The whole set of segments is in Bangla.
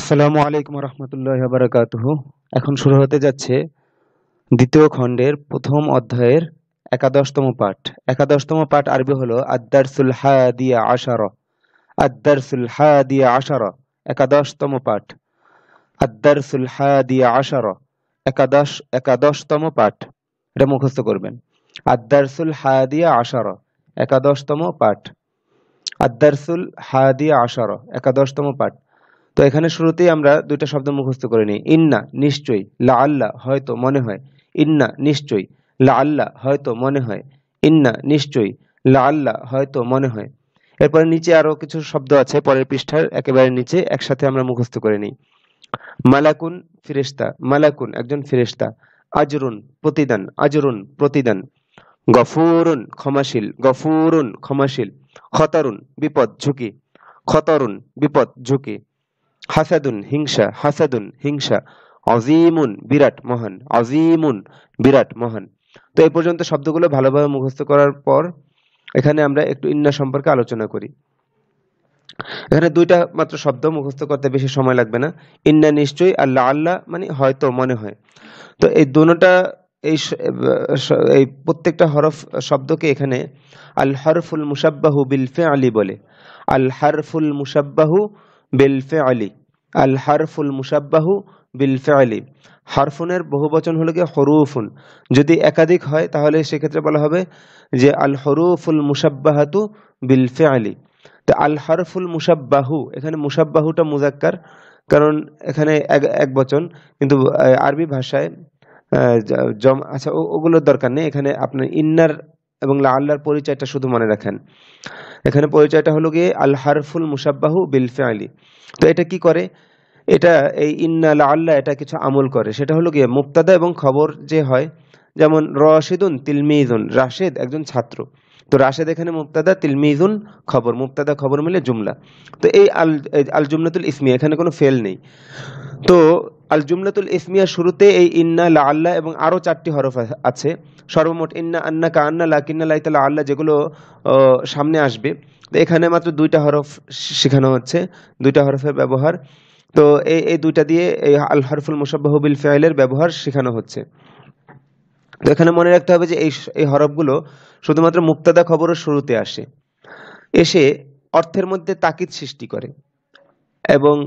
আসসালামু আলাইকুম রহমতুল্লাহ বারাকাতুহু। এখন শুরু হতে যাচ্ছে দ্বিতীয় খণ্ডের প্রথম অধ্যায়ের একাদশতম পাঠ। একাদশতম পাঠ আরবি হলো আদ-দারসুল হাদিয়া আশারা। আদ-দারসুল হাদিয়া আশারা একাদশতম পাঠ। আদ-দারসুল হাদিয়া আশারা একাদশতম পাঠ। এটা মুখস্থ করবেন। আদ-দারসুল হাদিয়া আশারা একাদশতম পাঠ। আদ-দারসুল হাদিয়া আশারা একাদশতম পাঠ। তো এখানে শুরুতেই আমরা দুইটা শব্দ মুখস্থ করে নিই। ইন্না নিশ্চয়ই, লাআল্লা হয়তো মনে হয়। ইন্না নিশ্চয়ই, লাআল্লা হয়তো মনে হয়। ইন্না নিশ্চয়ই, লাআল্লা হয়তো মনে হয়। এরপরে নিচে আরো কিছু শব্দ আছে পরের পৃষ্ঠার একেবারে নিচে, একসাথে আমরা মুখস্থ করে নিই। মালাকুন ফিরেশতা, মালাকুন একজন ফিরেশতা। আজরুন প্রতিদান, আজরুন প্রতিদান। গফুরুন ক্ষমাশীল, গফুরুন ক্ষমাশীল। খতরুন বিপদ ঝুঁকি, খতরুন বিপদ ঝুঁকি। হাসাদুন হিংসা, হাসাদুন হিংসা। অজিমুন বিরাট মহান, অজিমুন বিরাট মহান। তো এই পর্যন্ত শব্দগুলো ভালোভাবে মুখস্থ করার পর এখানে আমরা একটু ইন্না সম্পর্কে আলোচনা করি। এখানে দুইটা মাত্র শব্দ মুখস্থ করতে বেশি সময় লাগবে না। ইন্না নিশ্চয়ই, আল্লাহ আল্লাহ মানে হয়তো মনে হয়। তো এই দুটোটা এই প্রত্যেকটা হরফ শব্দকে এখানে আল হরফুল মুসাব্বাহু বিল ফিআলি বলে। আল হরফুল মুসাব্বাহু বিল ফিআলি, আল হরফুল মুসাব্বাহু বিল ফিআলি। হরফুনের বহুবচন হলো কি হরুফুন। যদি একাধিক হয় তাহলে সেক্ষেত্রে বলা হবে যে আল হরুফুল মুসাব্বাহাতু বিল ফিআলি। তো আল হরফুল মুসাব্বাহু, এখানে মুসাব্বাহুটা মুজাক্কার, কারণ এখানে এক বচন, কিন্তু আরবি ভাষায় আচ্ছা ওগুলোর দরকার নেই। এখানে আপনার ইন্নার এবং লাআল্লার পরিচয়টা শুধু মনে রাখেন। এখানে পরিচয়টা হলো গিয়ে আল হারফুল মুসাব্বাহু বিল ফিআলি। তো এটা কি করে? এটা এই ইন্না লাআল্লা এটা কিছু আমল করে। সেটা হলো গিয়ে মুবতাদা এবং খবর যে হয়, যেমন রাশিদুন তিলমিজুন, রাশেদ একজন ছাত্র। তো রাশেদ এখানে মুবতাদা, তিলমিজুন খবর, মুবতাদা খবর মিলে জুমলা। তো এই আল জুমলাতুল ইসমিয়া, এখানে কোনো ফেল নেই। তো আল জুমলাতুল ইসমিয়া শুরুতে এই ইন্না লাআল্লা এবং আরো 4টি হরফ আছে। সর্বমোট ইন্না, আন্না, কান্না, লাকিন্না, লাইতা, লাআল্লা যেগুলো সামনে আসবে। তো এখানে মাত্র 2টা হরফ শেখানো হচ্ছে, 2টা হরফের ব্যবহার। তো এই দুইটা দিয়ে এই আল হরফুল মুসাব্বাহু বিল ফিআলের ব্যবহার শেখানো হচ্ছে। তো এখানে মনে রাখতে হবে যে এই হরফগুলো শুধুমাত্র মুবতাদা খবরের শুরুতে আসে, এসে অর্থের মধ্যে তাকিদ সৃষ্টি করে। এবং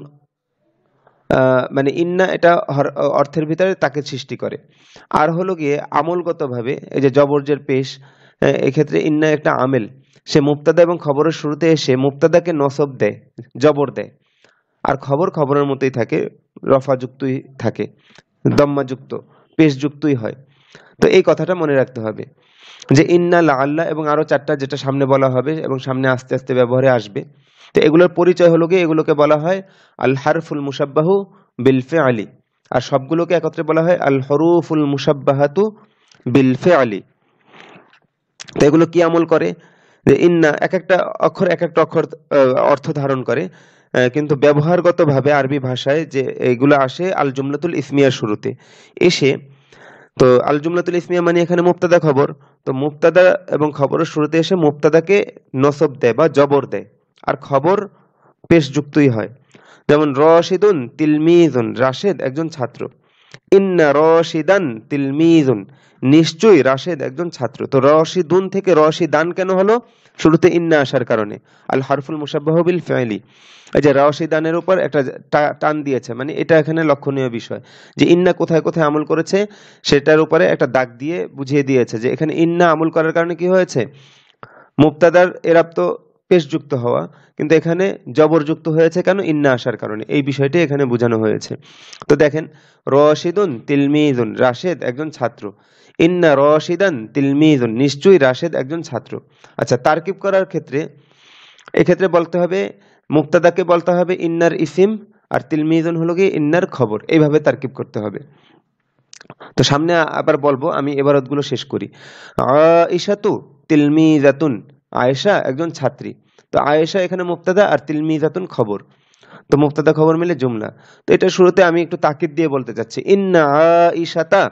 মানে ইন্না এটা অর্থের ভিতরে তাকিদ সৃষ্টি করে। আর হলো গিয়ে আমলগতভাবে এই যে জবরজের পেশ, এক্ষেত্রে ইন্না একটা আমেল। সে মুবতাদা এবং খবরের শুরুতে এসে মুবতাদাকে নসব দেয়, জবর দেয়। আর খবর খবরের মতোই থাকে, রফাযুক্তই থাকে, দম্মাযুক্ত, পেশযুক্তই হয়। তো এই কথাটা মনে রাখতে হবে যে ইন্না লাআল্লা এবং আরো 4টা যেটা সামনে বলা হবে এবং সামনে আস্তে আস্তে ব্যবহারে আসবে। তো এগুলোর পরিচয় হলো গিয়ে এগুলোকে বলা হয় আল হারফুল মুসাব্বাহু বিল ফিআলি, আর সবগুলোকে একত্রে বলা হয় আল হরুফুল মুসাব্বাহাতু বিল ফিআলি। তো এগুলো কি আমল করে? যে ইন্না এক একটা অক্ষর অর্থ ধারণ করে, কিন্তু ব্যবহারগতভাবে আরবি ভাষায় যে এগুলো আসে আল জুমলাতুল ইসমিয়ার শুরুতে এসে। তো আল জুমলাতুল ইসমিয়া মানে এখানে মুবতাদা খবর। তো মুবতাদা এবং খবরের শুরুতে এসে মুবতাদাকে নসব দেয় বা জবর দেয়, আর খবর পেশযুক্তই হয়। যেমন রাশিদুন তিলমিজুন, রাশেদ একজন ছাত্র। ইন্না রাশিদান তিলমিজুন, নিশ্চয়ই রাশেদ একজন ছাত্র। তো রাশিদুন থেকে রাশিদান কেন হলো? শুরুতে ইন্না আসার কারণে। আল হারফুল মুসাব্বাহু বিল ফিআলি, এই যে রাশিদানের উপর একটা টান দিয়েছে, মানে এটা এখানে লক্ষণীয় বিষয় যে ইন্না কোথায় কোথায় আমল করেছে সেটার উপরে একটা দাগ দিয়ে বুঝিয়ে দিয়েছে যে এখানে ইন্না আমল করার কারণে কি হয়েছে, মুবতাদার এরাপ্ত পেশযুক্ত হওয়া, কিন্তু এখানে জবরযুক্ত হয়েছে কেন? ইন্না আসার কারণে। এই বিষয়টি এখানে বোঝানো হয়েছে। তো দেখেন, রাশিদুন তিলমিজুন, রাশেদ একজন ছাত্র। ইন্না রাশিদান তিলমিজুন, নিশ্চয়ই রাশেদ একজন ছাত্র। আচ্ছা, তারকিব করার ক্ষেত্রে এক্ষেত্রে বলতে হবে মুবতাদাকে বলতে হবে ইন্নার ইসিম, আর তিলমিজুন হলো গিয়ে ইন্নার খবর। এইভাবে তারকিব করতে হবে। তো সামনে আবার বলবো, আমি এবারতগুলো শেষ করি। আয়েশাতু তিলমিজাতুন, আয়েশা একজন ছাত্রী। তো আয়েশা এখানে মুবতাদা আর তিলমিজাতুন খবর। তো মুবতাদা খবর মিলে জুমলা। তো এটা শুরুতে আমি একটু তাকিদ দিয়ে বলতে চাচ্ছি, ইন্না আয়েশাতা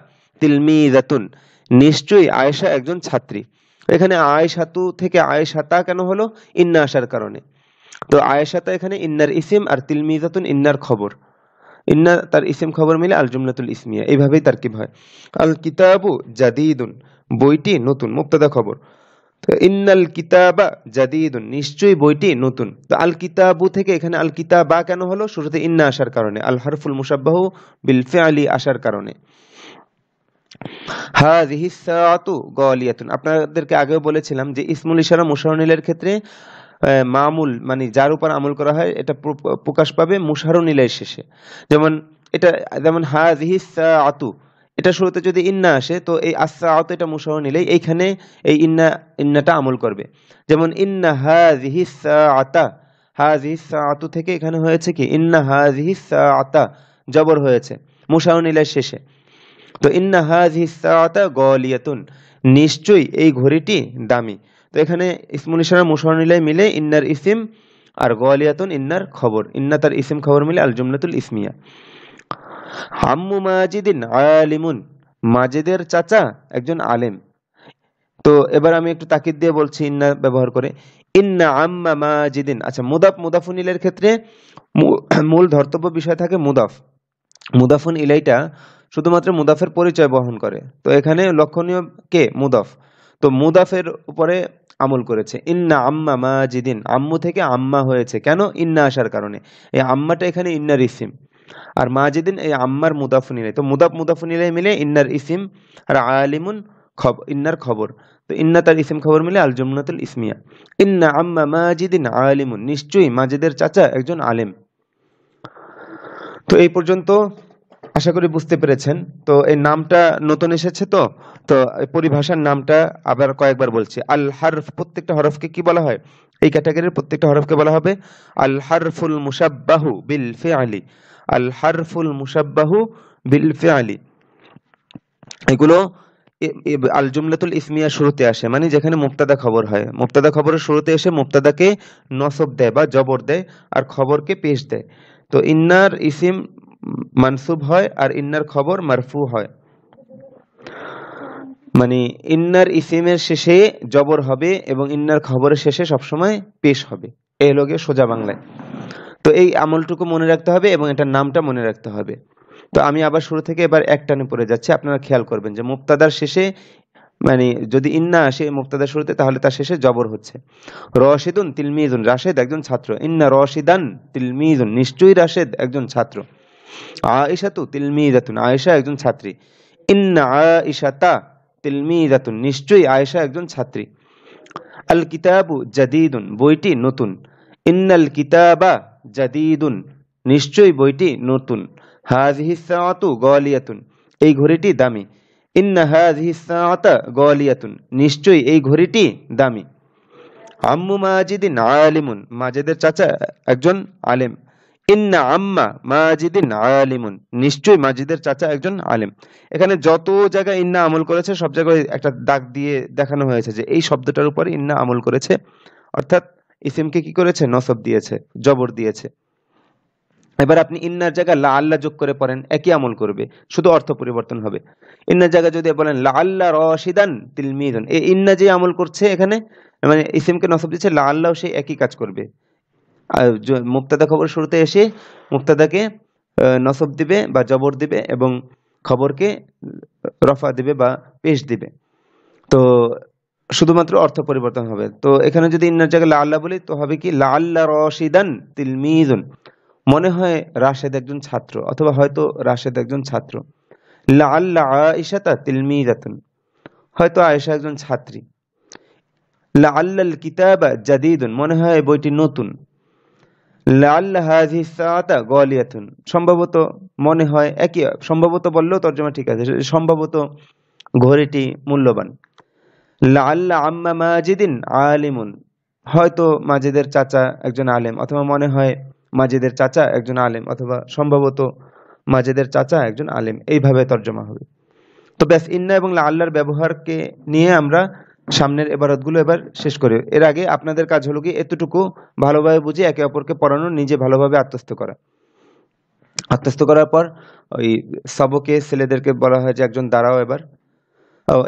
তিলমিজাতুন, নিশ্চয়ই আয়েশা একজন ছাত্রী। এখানে আয়েশাতু থেকে আয়েশাতা কেন হলো? ইন্না আসার কারণে। তো আয়েশাতা এখানে ইন্নার ইসিম আর তিলমিজাতুন ইন্নার খবর। ইন্না তার ইসিম খবর মিলে আল জুমলাতুল ইসমিয়া, এইভাবেই তারকিব হয়। আল কিতাবু জাদিদুন, বইটি নতুন, মুবতাদা খবর। তো ইন্নাল কিতাবা জাদিদুন, নিশ্চয়ই বইটি নতুন। তো আল কিতাবু থেকে এখানে আল কিতাবা কেন হলো? শুরুতে ইন্না আসার কারণে, আল হারফুল মুশাব্বাহু বিল ফিআলি আসার কারণে। হাযিহিস সাআতু গালিয়াতুন, আপনাদেরকে আগেও বলেছিলাম যে ইসমুল ইশারা মুশাররুনিলের ক্ষেত্রে মামুল মানে যার উপর আমল করা হয় এটা প্রকাশ পাবে মুশাররুনিলের শেষে। যেমন এটা, যেমন হাযিহিস সাআতু, এটা শুরুতে যদি ইন্না আসে তো এই আস-সাআতু এটা মুশাররুনিলেই, এইখানে এই ইন্নাটা আমল করবে। যেমন ইন্না হাযিহিস সাআতা, হাযিহিস সাআতু থেকে এখানে হয়েছে কি ইন্না হাযিহিস সাআতা, জবর হয়েছে মুশাররুনিলের শেষে। তো ইন্না হাযিহিস সাআতা গালিয়াতুন, নিশ্চয়ই এই ঘড়িটি দামি। তো এখানে ইসমুল ইশারা মুশাররুনিলাই মিলে ইন্নার ইসিম আর গালিয়াতুন ইন্নার খবর, ইন্না তার ইসিম খবর মিলে আল জুমলাতুল ইসমিয়া। আম্মু মাজিদিন আলিমুন, মাজিদের চাচা একজন আলেম। তো এবার আমি একটু তাকিদ দিয়ে বলছি ইন্না ব্যবহার করে, ইন্না আম্মা মাজিদিন। আচ্ছা, মুদাফ মুদাফুন ইলাইর ক্ষেত্রে মূল ধর্তব্য বিষয় থাকে মুদাফ, মুদাফুন ইলাইটা শুধুমাত্র মুদাফের পরিচয় বহন করে। তো এখানে লক্ষণীয় কে? মুদাফ। তো মুদাফের উপরে আমল করেছে। ইন্না আম্মা মাজিদিন, আম্মু থেকে আম্মা হয়েছে কেন? ইন্না আসার কারণে। এই আম্মাটা এখানে ইন্নার ইসিম, আর মাজিদিন এই আম্মার মুদাফুন ইলাই। তো মুদাফ মুদাফুন ইলাই মিলে ইন্নার ইসিম, আর আলিমুন ইন্নার খবর। তো ইন্না তার ইসিম খবর মিলে আল জুমলাতুল ইসমিয়া। ইন্না আম্মা মাজিদিন আলিমুন, নিশ্চয়ই মাজিদের চাচা একজন আলেম। তো এই পর্যন্ত আশা করি বুঝতে পেরেছেন। তো এই নামটা নতুন এসেছে, তো তো এই পরিভাষার নামটা আবার কয়েকবার বলছি। আল হারফ, প্রত্যেকটা হরফকে কি বলা হয়? এই ক্যাটাগরির প্রত্যেকটা হরফকে বলা হবে আল হারফুল মুশাব্বাহু বিল ফিআলি, আল হারফুল মুশাব্বাহু বিল ফিআলি। এগুলো আল জুমলাতুল ইসমিয়া শুরুতে আসে, মানে যেখানে মুবতাদা খবর হয়, মুবতাদা খবরের শুরুতে এসে মুবতাদাকে নসব দেয় বা জবর দেয়, আর খবরকে পেশ দেয়। তো ইন্নার ইসিম মানসুব হয় আর ইন্নার খবর মারফু হয়। মানে ইন্নার ইসিমের শেষে জবর হবে এবং ইন্নার খবরের শেষে সবসময় পেশ হবে। এই লোকে সোজা বাংলায়। তো এই আমলটুকু মনে রাখতে হবে এবং এটার নামটা মনে রাখতে হবে। তো আমি আবার শুরু থেকে এবার একটানে পড়ে যাচ্ছি, আপনারা খেয়াল করবেন যে মুবতাদার শেষে মানে যদি ইন্না আসে মুবতাদার শুরুতে, তাহলে তার শেষে জবর হচ্ছে। রশিদুন তিলমিজুন, রাশেদ একজন ছাত্র। ইন্না রশিদান তিলমিজুন, নিশ্চয়ই রাশেদ একজন ছাত্র। আয়েশাতু তিলমিজাতুন, আয়েশা একজন ছাত্রী। ইন্না আয়েশাতা তিলমিজাতুন, নিশ্চয়ই আয়েশা একজন ছাত্রী। আল কিতাবু জাদিদুন, বইটি নতুন। ইন্নাল কিতাবা জাদিদুন, নিশ্চয়ই বইটি নতুন। হাযিহিস সাআতু গালিয়াতুন, এই ঘড়িটি দামি। ইন্না হাযিহিস সাআতা গালিয়াতুন, নিশ্চয়ই এই ঘড়িটি দামি। আম্মু মাজিদিন আলিমুন, মাজিদের চাচা একজন আলেম। ইন্না আম্মা মাজিদিন আলিমুন, নিশ্চয়ই মাজিদের চাচা একজন আলেম। এখানে যত জায়গায় ইন্না আমল করেছে সব জায়গায় একটা দাগ দিয়ে দেখানো হয়েছে যে এই শব্দটার উপরে ইন্না আমল করেছে, অর্থাৎ ইসিমকে কি করেছে? নসব দিয়েছে, জবর দিয়েছে। এবার আপনি ইন্নার জায়গায় লা আল্লাহ যোগ করে পড়েন, একই আমল করবে, শুধু অর্থ পরিবর্তন হবে। ইন্নার জায়গায় যদি বলেন লা আল্লাহ রশিদান তিলমিজুন, এই ইন্না যে আমল করছে এখানে, মানে ইসিমকে নসব দিচ্ছে, লা আল্লাহ সেই একই কাজ করবে। আর মুবতাদা খবর শুরুতে এসে মুবতাদাকে নসব দিবে বা জবর দিবে এবং খবরকে রফা দিবে বা পেশ দিবে। তো শুধুমাত্র অর্থ পরিবর্তন হবে। তো এখানে যদি ইন্নার জায়গায় লা আল্লাহ বলি তো হবে কি লা আল্লাহ রশিদান তিলমিজুন, মনে হয় রাশেদ একজন ছাত্র, অথবা হয়তো রাশেদ একজন ছাত্র। লা আল্লাহ আয়েশাতা তিলমিজাতুন, হয়তো আয়েশা একজন ছাত্রী। লা আল্লাল কিতাবা জাদিদুন, মনে হয় বইটি নতুন। লাআল্লা হাযিহিস সাআতা গালিয়াতুন, সম্ভবত, মনে হয়, একই, সম্ভবত বললেও তর্জমা ঠিক আছে, সম্ভবত ঘড়িটি মূল্যবান। লাআল্লা আম্মা মাজিদিন আলিমুন, হয়তো মাজিদের চাচা একজন আলেম, অথবা মনে হয় মাজিদের চাচা একজন আলেম, অথবা সম্ভবত মাজিদের চাচা একজন আলেম, এইভাবে তর্জমা হবে। তো ব্যাস, ইন্না এবং লাআল্লার ব্যবহারকে নিয়ে আমরা সামনের ইবারতগুলো এবার শেষ করি। এর আগে আপনাদের কাজ হলো কি এতটুকু ভালোভাবে বুঝে একে অপরকে পড়ানো, নিজে ভালোভাবে আত্মস্থ করা। আত্মস্থ করার পর ওই সবকে ছেলেদেরকে বলা হয় যে একজন দাঁড়াও এবার।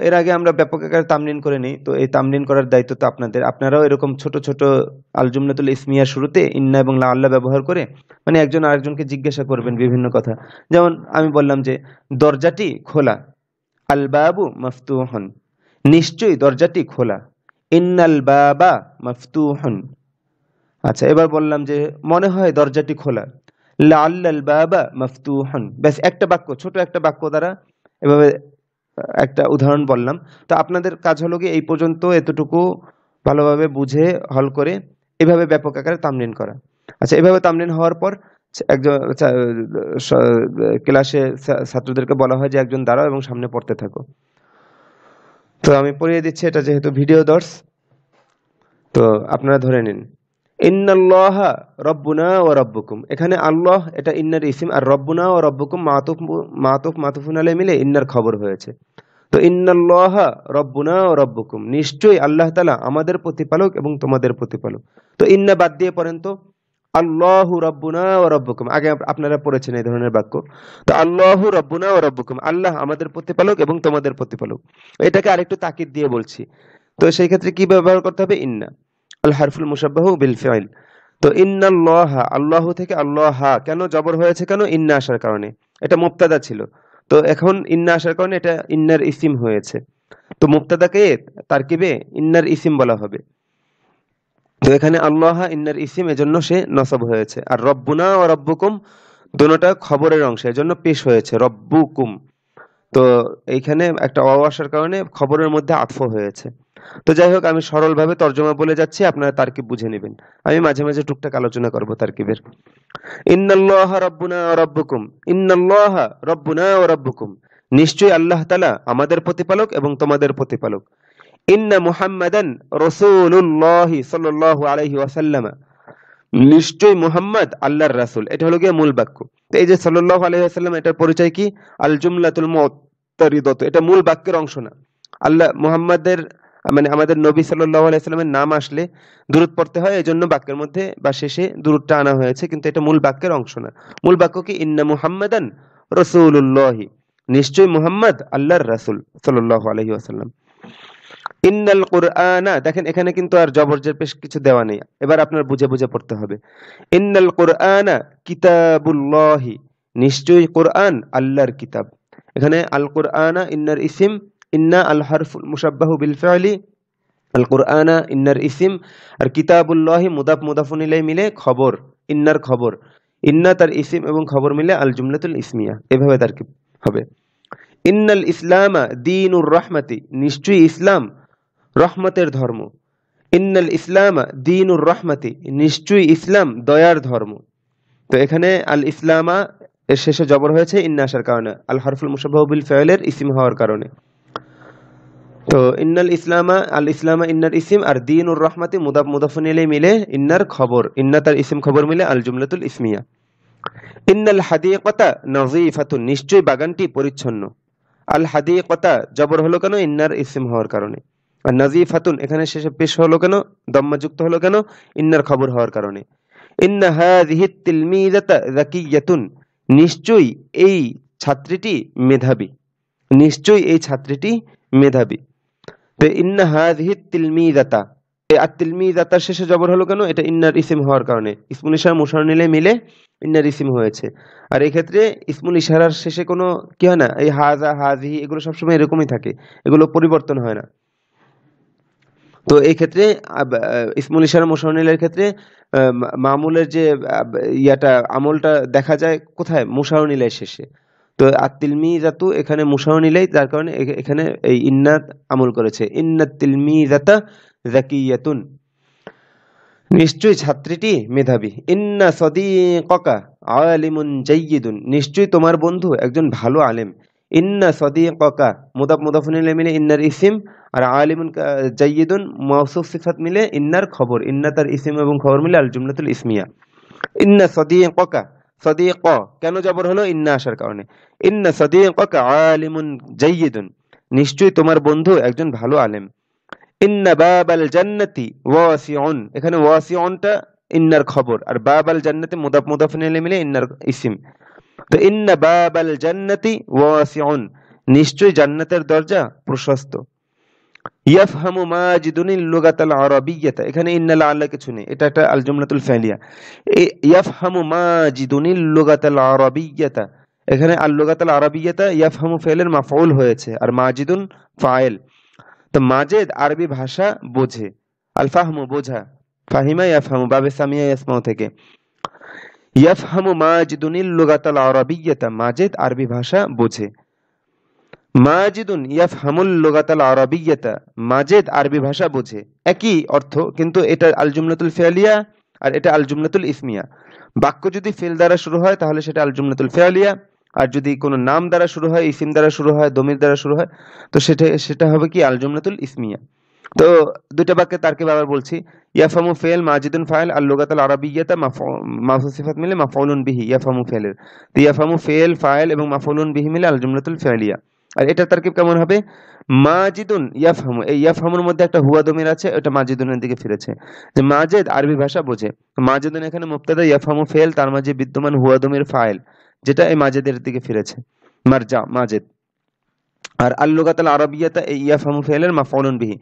এর আগে আমরা ব্যাপক আকারে তামরিন করে নিই, তো এই তামরিন করার দায়িত্ব তো আপনাদের। আপনারাও এরকম ছোট ছোট আল জুমলাতুল ইসমিয়ার শুরুতে ইন্না এবং লা আল্লাহ ব্যবহার করে মানে একজন আরেকজনকে জিজ্ঞাসা করবেন বিভিন্ন কথা। যেমন আমি বললাম যে দরজাটি খোলা, আল বাবু মাফতুহুন, নিশ্চয়ই দরজাটি খোলা, ইন্নাল বাবা মাফতুহুন। আচ্ছা, এবার বললাম যে মনে হয় দরজাটি খোলা, লাআল্লাল বাবা মাফতুহুন। ব্যাস একটা বাক্য, ছোট একটা বাক্য দ্বারা এভাবে একটা উদাহরণ বললাম। তো আপনাদের কাজ হলো কি এই পর্যন্ত এতটুকু ভালোভাবে বুঝে হল করে এভাবে ব্যাপক আকারে তামরিন করা। আচ্ছা, এভাবে তামরিন হওয়ার পর একজন ক্লাসে ছাত্রদেরকে বলা হয় যে একজন দাঁড়াও এবং সামনে পড়তে থাকো। তো আমি পড়িয়ে দিচ্ছি, এটা যেহেতু ভিডিও দর্স, তো আপনারা ধরে নিন। ইন্নাল্লাহা রব্বুনা ওয়া রব্বুকুম, এখানে আল্লাহ এটা ইন্নার ইসিম, আর রব্বুনা ওয়া রব্বুকুম মাতুফুন আলাইহি মিলে ইন্নার খবর হয়েছে। তো ইন্নাল্লাহা রব্বুনা ওয়া রব্বুকুম, নিশ্চয়ই আল্লাহ তাআলা আমাদের প্রতিপালক এবং তোমাদের প্রতিপালক। তো ইন্না বাদ দিয়ে পড়েন তো, আল্লাহু রব্বুনা ওয়া রব্বুকুম। আগে আপনারা পড়েছেন এই ধরনের বাক্য। তো আল্লাহু রব্বুনা ওয়া রব্বুকুম, আল্লাহ আমাদের প্রতিপালক এবং তোমাদের প্রতিপালক। এটাকে আরেকটু তাকিদ দিয়ে বলছি। তো সেই ক্ষেত্রে কি ব্যবহার করতে হবে? ইন্না আল হারফুল মুশাব্বাহু বিল ফিল। তো ইন্নাল্লাহা, আল্লাহ থেকে আল্লাহা, কেন জবর হয়েছে? কেন? ইন্না আসার কারণে। এটা মুবতাদা ছিল, তো এখন ইন্না আসার কারণে এটা ইন্নার ইসিম হয়েছে। তো মুবতাদাকে তারকিবে ইন্নার ইসিম বলা হবে। তো এখানে আল্লাহা ইন্নার ইসিম, এজন্য সে নসব হয়েছে। আর রব্বুনা ও রব্বুকুম দুটোটা খবরের অংশ, এজন্য পেশ হয়েছে রব্বুকুম। তো এইখানে একটা আসার কারণে খবরের মধ্যে আতফ হয়েছে। তো যাই হোক, আমি সরলভাবে তর্জমা বলে যাচ্ছি, আপনারা তারকিব বুঝে নেবেন। আমি মাঝে মাঝে টুকটাক আলোচনা করব তারকিবের। ইন্নাল্লাহা রাব্বুনা ওয়া রাব্বুকুম, ইন্নাল্লাহা রাব্বুনা ওয়া রাব্বুকুম, নিশ্চয়ই আল্লাহ তাআলা আমাদের প্রতিপালক এবং তোমাদের প্রতিপালক। ইন্না মুহাম্মাদান রাসূলুল্লাহি সাল্লাল্লাহু আলাইহি ওয়াসাল্লাম, নিশ্চয়ই মুহাম্মদ আল্লাহর রাসূল। এটা হলো গিয়ে মূল বাক্য। তো এই যে সাল্লাল্লাহু আলাইহি ওয়াসাল্লাম, এটার পরিচয় কি? আল জুমলাতুল মুতারিদাত, এটা মূল বাক্যের অংশ না। আল্লাহ মুহাম্মাদের মানে আমাদের নবী সাল্লাল্লাহু আলাইহি ওয়াসাল্লামের নাম আসলে দুরূদ পড়তে হয়, এজন্য বাক্যের মধ্যে বা শেষে দুরূদটা আনা হয়েছে, কিন্তু এটা মূল বাক্যের অংশ না। মূল বাক্য কি? ইন্না মুহাম্মাদান রাসূলুল্লাহি, নিশ্চয়ই মুহাম্মদ আল্লাহর রাসূল সাল্লাল্লাহু আলাইহি ওয়াসাল্লাম। ইন্নাল কুরআনা, দেখেন এখানে কিন্তু আর জবরজের পেশ কিছু দেওয়া নেই, এবার আপনার বুঝে বুঝে পড়তে হবে। ইন্নাল কুরআনা কিতাবুল্লাহি, নিশ্চয়ই কোরআন আল্লাহর কিতাব। এখানে আল কুরআনা ইন্নার ইসিম, ইন্না আল হারফুল মুশাব্বাহু বিল ফি'লি, আল কুরআনা ইন্নার ইসিম, আর কিতাবুল্লাহি মুদাফ মুদাফুন ইলাইহি মিলে খবর, ইন্নার খবর। ইন্না তার ইসিম এবং খবর মিলে আল জুমলাতুল ইসমিয়া, এভাবে তারকিব হবে। ইন্নাল ইসলামা দীনুর রাহমাতি, নিশ্চয়ই ইসলাম রহমতের ধর্ম। ইন্নাল ইসলামা দীনুর রাহমাতি, নিশ্চয়ই ইসলাম দয়ার ধর্ম। তো এখানে আল ইসলামা এর শেষে জবর হয়েছে ইন্না আসার কারণে, আল হারফুল মুশাব্বাহু বিল ফি'লের ইসিম হওয়ার কারণে। তো ইন্নাল ইসলামা, আল ইসলামা ইন্নার ইসিম, আর দীনুর রাহমাতি মুদাফ মুদাফুন ইলাইহি মিলে ইন্নার খবর, ইন্না তার ইসিম খবর মিলে আল জুমলাতুল ইসমিয়া। ইন্নাল হাদিকাতা নাযীফাতুন, নিশ্চয়ই বাগানটি পরিচ্ছন্ন। আল হাদিকাতা জবর হলো কেন? ইন্নার ইসিম হওয়ার কারণে। আর নাযীফাতুন এখানে শেষে পেশ হলো কেন? দম্মা যুক্ত হলো কেন? ইন্নার খবর হওয়ার কারণে। ইন্না হাযিহিত তিলমিযাতা যাকিয়াতুন, নিশ্চয়ই এই ছাত্রীটি মেধাবী, নিশ্চয়ই এই ছাত্রীটি মেধাবী। তো ইন্না হাযিহিত তিলমিযাতা, এই আত তিলমিযাতার শেষে জবর হলো কেন? এটা ইন্নার ইসিম হওয়ার কারণে। ইসমুল ইশারা মুশার নিলে মিলে ইন্নার ইসিম হয়েছে। আর এই ক্ষেত্রে ইসমুল ইশারার শেষে কোনো কি হয় না, এই হাযা হাযিহি এগুলো সবসময় এরকমই থাকে, এগুলো পরিবর্তন হয় না। তো এই ক্ষেত্রে ইসমুল ইশারা মুশারনিলের ক্ষেত্রে মামুলের যে ইয়াটা আমলটা দেখা যায় কোথায়? মুশারনিলের শেষে। তো আর তিলমিজাতু এখানে মুশারনিলাই, যার কারণে এখানে এই ইন্নাত আমল করেছে। ইন্নাত তিলমিজাতা যাকিয়াতুন, নিশ্চয়ই ছাত্রীটি মেধাবী। ইন্না সাদীকাকা আলিমুন জাইয়্যিদুন, নিশ্চয়ই তোমার বন্ধু একজন ভালো আলেম। ইন্না সাদীকাকা মুদাফ মুদাফুন ইলাইহি মিলে ইন্নার ইসিম, আর আলিমুন জাইয়্যিদুন মাওসুফ সিফাত মিলে ইন্নার খবর, ইন্না তার ইসিম এবং খবর মিলে আল জুমলাতুল ইসমিয়া। ইন্না সাদীকাকা, সাদীক কেন জবর হলো? ইন্না আসার কারণে। ইন্না সাদীকাকা আলিমুন জাইয়্যিদুন, নিশ্চয়ই তোমার বন্ধু একজন ভালো আলেম। ইন্না বাবাল জান্নাতি ওয়াসিউন, এখানে ওয়াসিউনটা ইন্নার খবর, আর বাবাল জান্নাতি মুদাফ মুদাফুন ইলাইহি মিলে ইন্নার ইসিম। তো ইন্না বাবাল জান্নাতি ওয়াসিউন, নিশ্চয়ই জান্নাতের দরজা প্রশস্ত। ইয়াফহামু মাজিদুনিল লুগাতাল আরাবিয়্যাতা, এখানে ইন্না লাআল্লা কিছু নেই, এটা একটা আল জুমলাতুল ফাইলিয়া। ইয়াফহামু মাজিদুনিল লুগাতাল আরাবিয়্যাতা, এখানে আল লুগাতাল আরাবিয়্যাতা ইয়াফহামু ফেলের মাফউল হয়েছে আর মাজিদুন ফাইল। তো মাজেদ আরবি ভাষা বোঝে, আল ফাহমু বোঝা, ফাহিমা ইয়াফহামু বাবে সামিয়া ইয়াসমাউ থেকে। ইয়াফহামু মাজিদুনিল লুগাতাল আরাবিয়্যাতা, মাজেদ আরবি ভাষা বোঝে। মাজিদুন ইয়াফহামুল লুগাতাল আরাবিয়্যাতা, মাজেদ আরবি ভাষা বোঝে, একই অর্থ, কিন্তু এটা আল জুমলাতুল ফি'লিয়া আর এটা আল জুমলাতুল ইসমিয়া। বাক্য যদি ফেল দ্বারা শুরু হয় তাহলে সেটা আল জুমলাতুল ফি'লিয়া, আর যদি কোনো নাম দ্বারা শুরু হয়, ইসিম দ্বারা শুরু হয়, দমির দ্বারা শুরু হয়, তো সেটা হবে কি আল জুমলাতুল ইসমিয়া। তো দুইটা বাক্যে তারকিব আবার বলছি। ইয়াফহামু ফেল, মাজিদুন ফাইল, আল লুগাতাল আরাবিয়্যাতা মাফউল সিফাত মিলে মাফউলুন বিহি ইয়াফহামু ফেলের। তো ইয়াফহামু ফেল, ফাইল এবং মাফউলুন বিহি মিলে আল জুমলাতুল ফি'লিয়া। আর এটা তারকিব কেমন হবে? মাজিদুন ইয়াফহামু, এই ইয়াফহামুর মধ্যে একটা হুয়া দমির আছে, ওটা মাজিদুনের দিকে ফিরেছে, যে মাজেদ আরবি ভাষা বোঝে। মাজিদুন এখানে মুবতাদা, ইয়াফহামু ফেল, তার মাঝে বিদ্যমান হুয়া দমির ফাইল, যেটা এই মাজেদের দিকে ফিরেছে, মারজা মাজেদ। আর আল লুগাতাল আরাবিয়্যাতা এই ইয়াফহামু ফেলের মাফউলুন বিহি।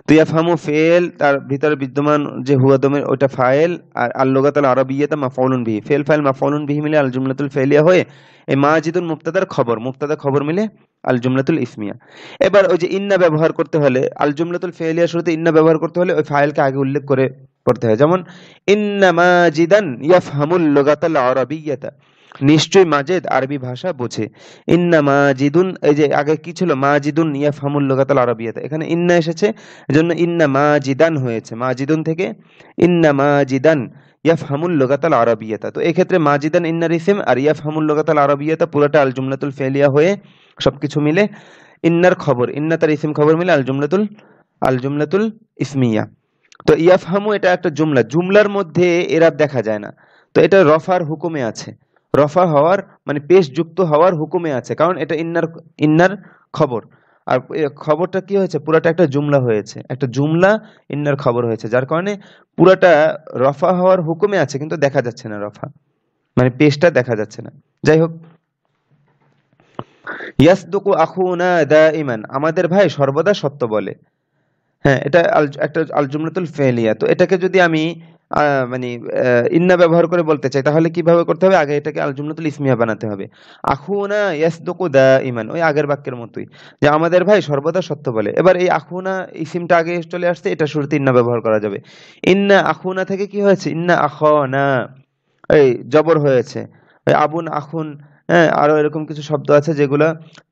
তো ইয়াফহামু ফেল, তার ভিতরে বিদ্যমান যে হুয়া দমির ওটা ফাইল, আর আল লুগাতাল আরাবিয়্যাতা মাফউলুন বিহি, ফেল ফাইল মাফউলুন বিহি মিলে আল জুমলাতুল ফি'লিয়া হয়ে এই মাজিদুন মুবতাদার খবর, মুবতাদা খবর মিলে আল জুমলাতুল ইসমিয়া। এবার ওই যে ইন্না ব্যবহার করতে হলে, আল জুমলাতুল ফি'লিয়া শুরুতে ইন্না ব্যবহার করতে হলে ওই ফাইলকে আগে উল্লেখ করে পড়তে হয়। যেমন ইন্না মাজিদান ইয়াফহামুল লুগাতাল আরাবিয়্যাতা, নিশ্চয়ই মাজেদ আরবি ভাষা বোঝে। ইন্না মাজিদুন, এই যে আগে কি ছিল, মাজিদুন ইয়াফহামুল লুগাতাল আরাবিয়্যাতা, এখানে ইন্না এসেছে, এজন্য ইন্না মাজিদান হয়েছে, মাজিদুন থেকে ইন্না মাজিদান ইয়াফহামুল লুগাতাল আরাবিয়্যাতা। তো এই ক্ষেত্রে মাজিদান ইন্নার ইসিম আর ইয়াফহামুল লুগাতাল আরাবিয়্যাতা পুরোটা আল জুমলাতুল ফি'লিয়া হয়ে সবকিছু মিলে ইন্নার খবর, ইন্না তার ইসিম খবর মিলে আল জুমলাতুল ইসমিয়া। তো ইয়াফহামু এটা একটা জুমলা, জুমলার মধ্যে এরাব দেখা যায় না, তো এটা রফার হুকুমে আছে, রফা হওয়ার মানে পেশ যুক্ত হওয়ার হুকুমে আছে, কারণ এটা ইন্নার খবর। আর খবরটা কি হয়েছে, পুরাটা একটা জুমলা হয়েছে, একটা জুমলা ইন্নার খবর হয়েছে, যার কারণে পুরাটা রফা হওয়ার হুকুমে আছে, কিন্তু দেখা যাচ্ছে না রফা, মানে পেশটা দেখা যাচ্ছে না। যাই হোক, ইয়াসদুকু আখুনা দাইমান, আমাদের ভাই সর্বদা সত্য বলে। হ্যাঁ, এটা একটা আল জুমলাতুল ফি'লিয়া। তো এটাকে যদি আমি মানে ইন্না ব্যবহার করে বলতে চাই তাহলে কিভাবে করতে হবে, আগে এটাকে আল জুমলাতুল ইসমিয়া বানাতে হবে। আখুনা ইয়াসদুকু দাইমান, ওই আগের বাক্যের মতোই, যে আমাদের ভাই সর্বদা সত্য বলে। এবার এই আখুনা ইসিমটা আগে চলে আসছে, এটা শুরুতে ইন্না ব্যবহার করা যাবে। ইন্না আখুনা থেকে কি হয়েছে, ইন্না আখানা, এই জবর হয়েছে। ওই আবুন, আখুন, হ্যাঁ, আরো এরকম কিছু শব্দ আছে যেগুলা